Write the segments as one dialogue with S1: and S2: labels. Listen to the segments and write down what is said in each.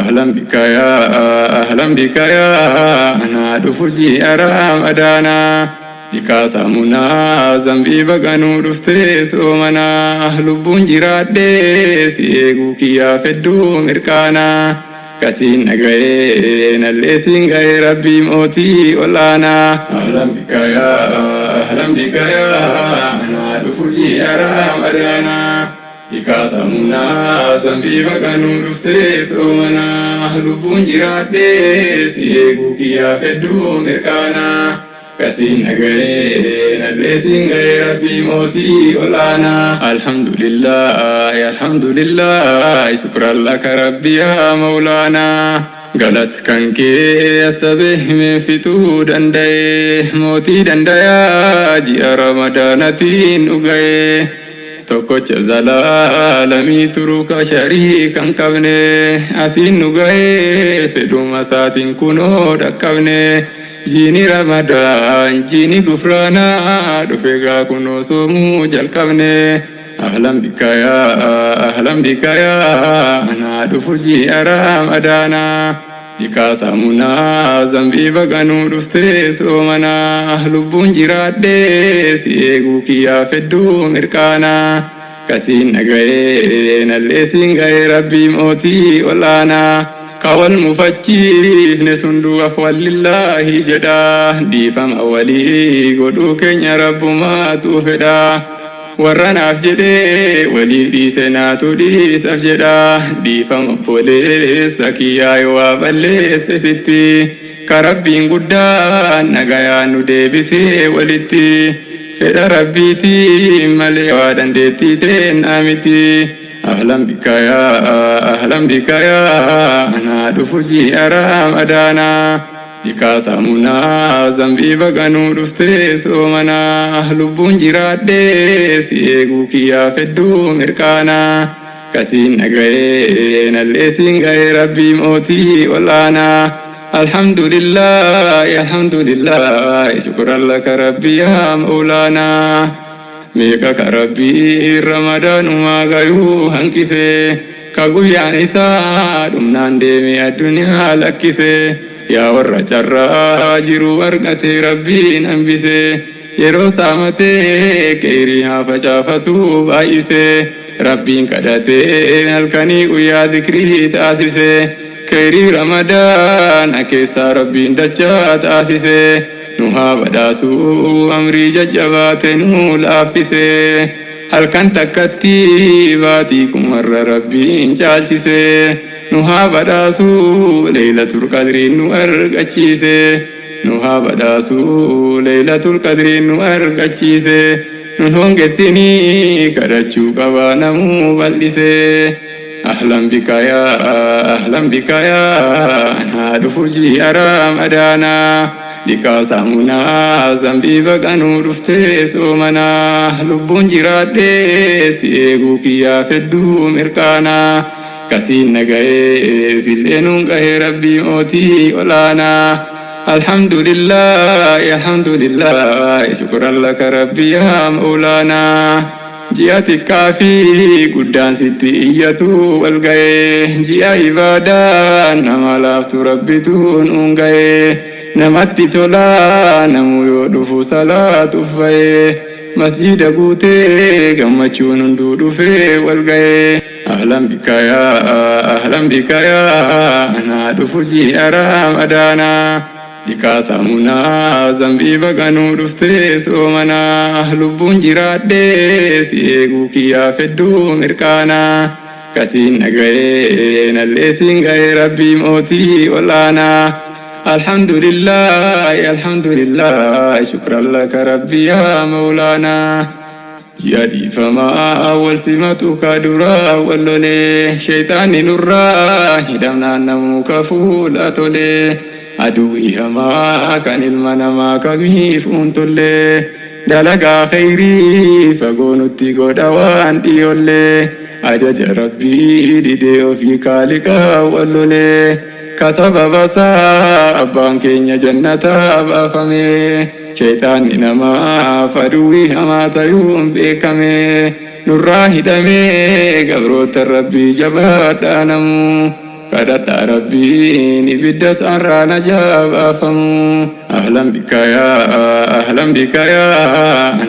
S1: أهلا بك يا أنا دفجي أرام أدانا بك سامنا زنبي بغنو دفتي سومنا لبون جراد سيغو كيا فدو مركانا كسين نغي نلسين غي ربي موتي ولانا أهلا بك يا أنا دفجي أرام أدانا بك سامنا زنبي بغنو دفتي سومنا لبون جراد سيغو كيا فدو مركانا كسين نغي نلسين غي ربي موتي ولانا الحمد لله شكرا لك ربي يا مولانا غلط كنكي أسبه من فتو دندي موتي دنديا جي رمضان تين أغي توكوچ زلالمي تروك شريكا كبني أسين أغي فدو مساتين كنو دكبني جيني رمضان جيني غفرانا دفقا كنو سومو جلقبني أهلا بك يا أنا دفجي أرام أدانا بك سامنا زنبي بغنو دفتي سومنا لبون جراد سيغو كيا فدو مركانا كسين نغي نلسين غي ربي موتي ولانا كوال مفتيف نسندو أفوال لله جدا ديفم أولي قدو كن رب ما توفدا ورنا أفجده ولي دي سناتو دي سفجدا ديفم أبوليس سكيا يوابليس ستي كربين قدان نغايا ندبسي ولتي فدا ربيتي ملي وادن ديتي تين آمتي أهلا بك يا أنا دفجي أرام أدانا بك سامنا زنبي بغنو دفتي سومنا لبون جراد سيغو كيا فدو مركانا كسين نغي نلسين غي ربي موتي ولانا الحمد لله شكرا لك ربي يا مولانا ميكا كربي رمضان ما غيو هنكسي كغويان إسا دمنان ديمي الدنيا لكسي يا ورّا جرّا جيرو ورقتي ربي ننبسي يرو سامتي كيريها فشافتو بايسي ربي كدتي الكني ويا ذكري تاسسي كيري رمضان كيسا ربي دجا تاسسي نوها بداسو أمري ججبات نو لافسي هل كان تكتي باتيكم مر ربي انجالتسي نوها بداسو ليلة القدر نو أرقاتشيسي نوها بداسو ليلة القدر نو أرقاتشيسي نون قسيني كرچو قوانا مو بلسي أهلا بك يا أنا دفجي أرام أدانا بك سامنا زنبي بغنو دفتي سومنا لبون جراد سيغو كيا فدو مركانا كسين نغي سيلنون غي ربي موتي ولانا الحمد لله شكرا لك ربي يا مولانا جياتي كافي قدان ستي إياتو والغي جيا عبادا نما لافتو ربي تون أنغي نماتي تولا نمو يودفو صلاة فاي مسجد قوتي غمچون دودو في والغي أهلا بك يا أنا دفجي أرام أدانا بك سامنا زنبي بغنو دفتي سومنا لبون جراد سيغو كيا فدو مركانا كسين نغي نلسين غي ربي موتي ولانا الحمد لله شكرا لك ربي يا مولانا جيادي فما أول سمتك درا واللولي شيطاني نرا هدمنا نموك فولا تولي عدوي هما كان المنما كميف انتولي دلقا خيري فقونو تيقو دوان ديولي أجج ربي ديديو في كالكا واللولي كسبب سا أبان كينيا جنة بافمي شيطان نما فدوي هما تيوم بكمي نراه دمي قبروت ربي جبات نمو kadhadha rabbiin ibidda sarara najabafamu. Ahlan bika ya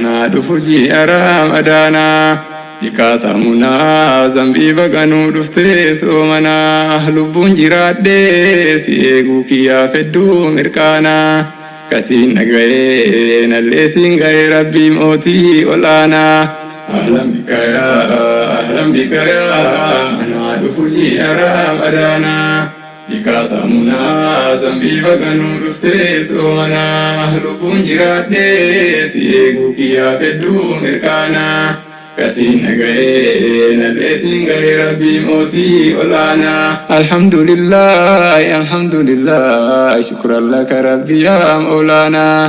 S1: na dhufuji Ramadana. Dikaasamuna zambii baganu dhufte soomana. Lubbuun jiraadhe si eeguu kiyyaa fedduu mirkaana. Kasiin dhaga'ee nallee siin ga'ee rabbii mootii olaanaa. Ahlan bika ya na dhufuji Ramadana. Dikaasamuna zambii baganu dhufte soomana. Lubbuun jiraadhe si eeguu kiyyaa fedduu mirkaana. Kasiin dhaga'ee nallee siin ga'ee rabbii mootii olaanaa. Alhamdulillah shukran laka rabbi yaa moolaanaa.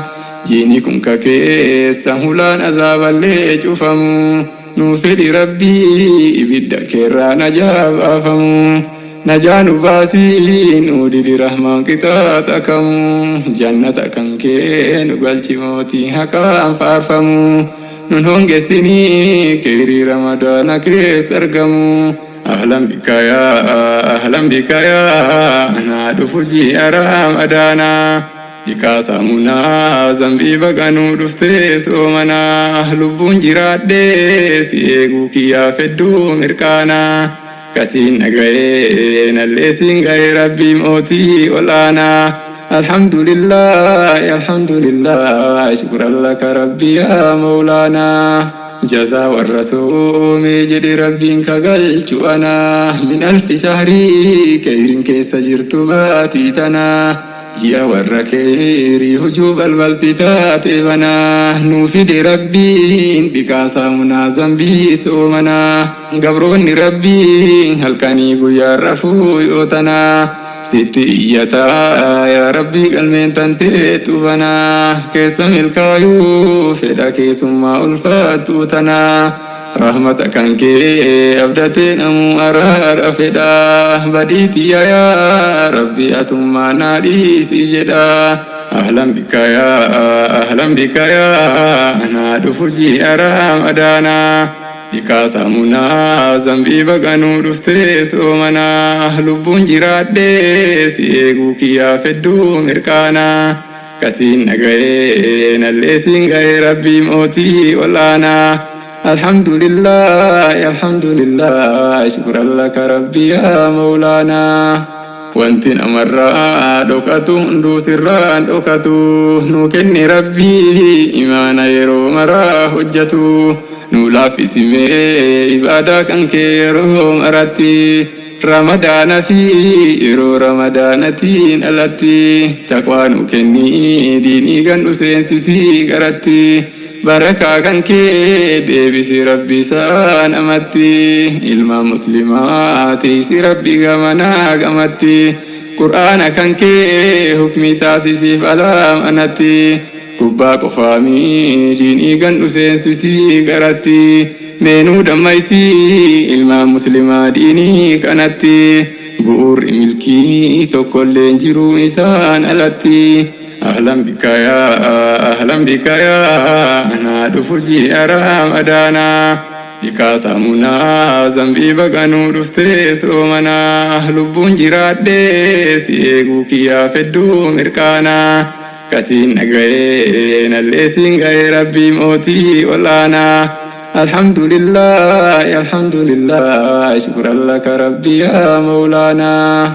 S1: Jiini kun kakeessa hulaan azaaballee cufamu. Nuu fedhi rabbii ibidda keerraa najaabafamu. Najaa nu baasii nuu didi rahmaan qixaaxa kamu. Jannata kan kee nu galchi mootii haqaan faarfamu. Nun hongesinii keerii Ramadaana keessa argamu. Ahlan bika ya na dhufuji Ramadana. Dikaasamuna zambii baganu dhufte soomana. Lubbuun jiraadhe si eeguu kiyyaa fedduu mirkaana. Kasiin dhaga'ee nallee siin ga'ee rabbii mootii olaanaa. Alhamdulillah shukran laka rabbi ya moolaanaa. Jazaa warra soomee jedhe rabbiin kagalchu ana. Min alfi shahrii keeyriin keessa jirtu baatii tana. Ji'a warra keerii hujuu balbalti taate bana. Nuu fide rabbiin dikaasamuna zambii soomana. Gabroonni rabbiin halkanii guyyaa rafuu yoo tana. Sitti iyyataa yaa rabbii qalmeen tantee tubanaa. Keessa milkaayuu fedha keessummaa ulfaattuu tanaa. Rahmata kan kee abdatee namuu araara fedha. Badiitiyya yaa rabbi atummaa naa dhiisi jedha. Ahlan bika ya na dhufuji Ramadana. Dikaasamuna zambii baganu dhufte soomana. Lubbuun jiraadhe si eeguu kiyyaa fedduu mirkaana. Kasiin dhaga'ee nallee siin ga'ee rabbii mootii olaanaa. Alhamdulillah shukran laka rabbi yaa moolaanaa. Wanti namarraa dhokatu hunduu sirraan dhokatu. Nuu kenni rabbii imaana yeroo maraa hojjatu. Nuu laaffisimee ibaadaa kan kee yeroo maratti. Ramadaana fi yeroo ramadaanatiin alatti. Taqwaa nuu kenni diinii gandu seensisii garatti. Barakaa kan kee deebisi rabbi isaan amatti. Ilma muslimaa tiisi rabbi gamanaa gamatti. Qur'aana kan kee hukmi taasisiif alaamanatti. Kubbaa qofaami diinii gandu seensisii garatti. Meenuu dammaysii ilma muslimaa diinii kanatti. Bu'uurri milkii tokkolleen jiruu isaan alatti. Ahlan bika ya na dhufuji Ramadana. Dikaasamuna zambii baganu dhufte soomana. Lubbuun jiraadhe si eeguu kiyyaa fedduu mirkaana. Kasiin dhaga'ee nallee siin ga'ee rabbii mootii olaanaa. Alhamdulillah shukran laka rabbi ya moolaanaa.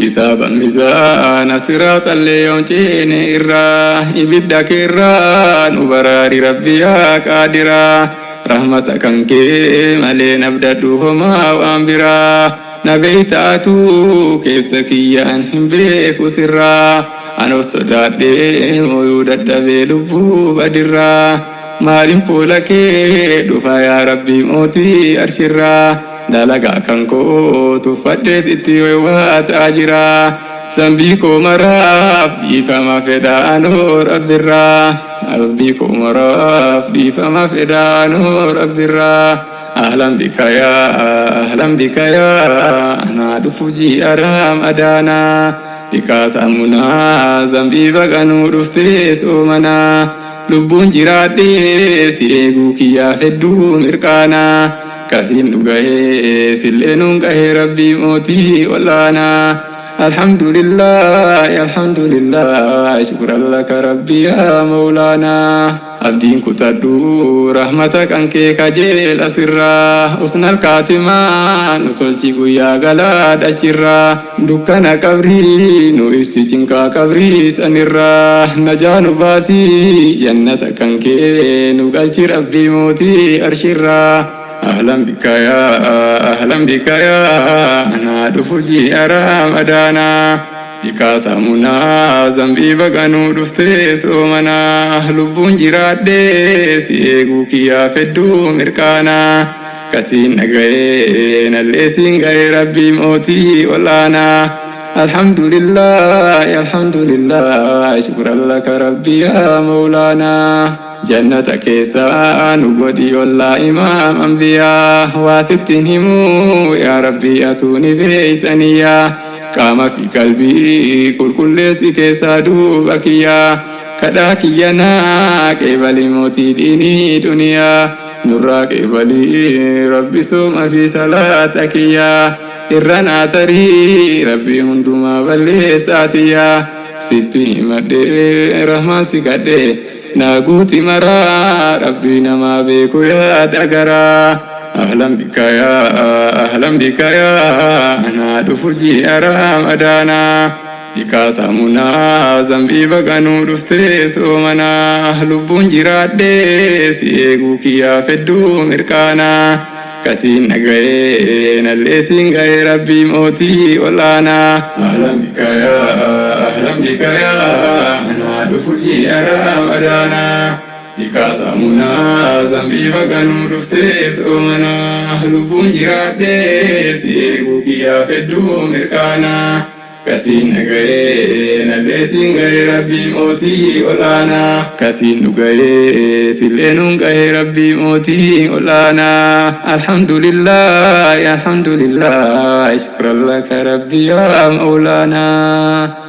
S1: Hisaaban mizaana siraatallee yoon ceene irraa. Ibidda keerraa nu baraari rabbi yaa qaadiraa. Rahmata kan kee malee nabdadhu homaa waan biraa. Na beeytaatu keessa kiyyaan hin beeku sirraa. Anoo sodaadhee mooyuu dadhabee lubbuu badirraa. Maaliin fuula kee dhufa yaa rabbi mootii arshirraa. Dalagaa kan koo tuffadhees itti waywaataa jira. Zambii koo maraaf dhiifama fedha anoo rabbirraa. Zambii koo maraaf dhiifama fedha anoo rabbirraa. Ahlan bika ya na dhufuji Ramadana. Dikaasamuna zambii baganu dhufte soomana. Lubbuun jiraadhe si eeguu kiyyaa fedduu mirkaana. كثين نقهي سلين قهي ربي موتي ولانا الحمد لله الحمد لله شكرا لك ربي يا مولانا أبدين كتدو رحمتك أنك كجيل أسرا حسن الكاتمة نسولتي قويا غلاد أجرا دكنا كبري نو إفسيجنكا كبري سنرا نجان باسي جنتك أنك نقلت ربي موتي أرشرا أهلا بك يا أنا دفوجي أرام أدانا بك سامونا زنبي بغانو دفتي سومنا لبون جراد سيغو كيا فدو مركانا كسين نغي نلسين غي ربي موتي ولانا الحمد لله شكرا لك ربي يا مولانا جنتك سان ودي والله إمام أنبياء وستنهم يا ربي أتوني بيتنيا كما في قلبي كل سكي سادو بكيا كداكينا كيبالي موتي ديني دنيا نورا كيبالي ربي سوما في صلاتك يا إرنا تري ربي هندما بلي ساتيا سيبي مدي رحمة سكدي ناقوتي مرا ربنا ما بيكو يا دقرا أهلا بك يا أنا دفوجي أرام أدانا بك سامونا زنبي بغانو دفتي سومنا لبون جراد سيغو كيا فدو مركانا كسين نغي نلسين غي ربي موتي ولانا أهلا بك يا أنا دفوجي أرام أدانا بك سامونا زنبي بغانو دفتي سومنا لبون جراد سيغو كيا فدو مركانا كسين نغي نلسين غي ربي موتي ولانا كسين نغي سلين غي ربي موتي ولانا الحمد لله شكرا لك ربي يا مولانا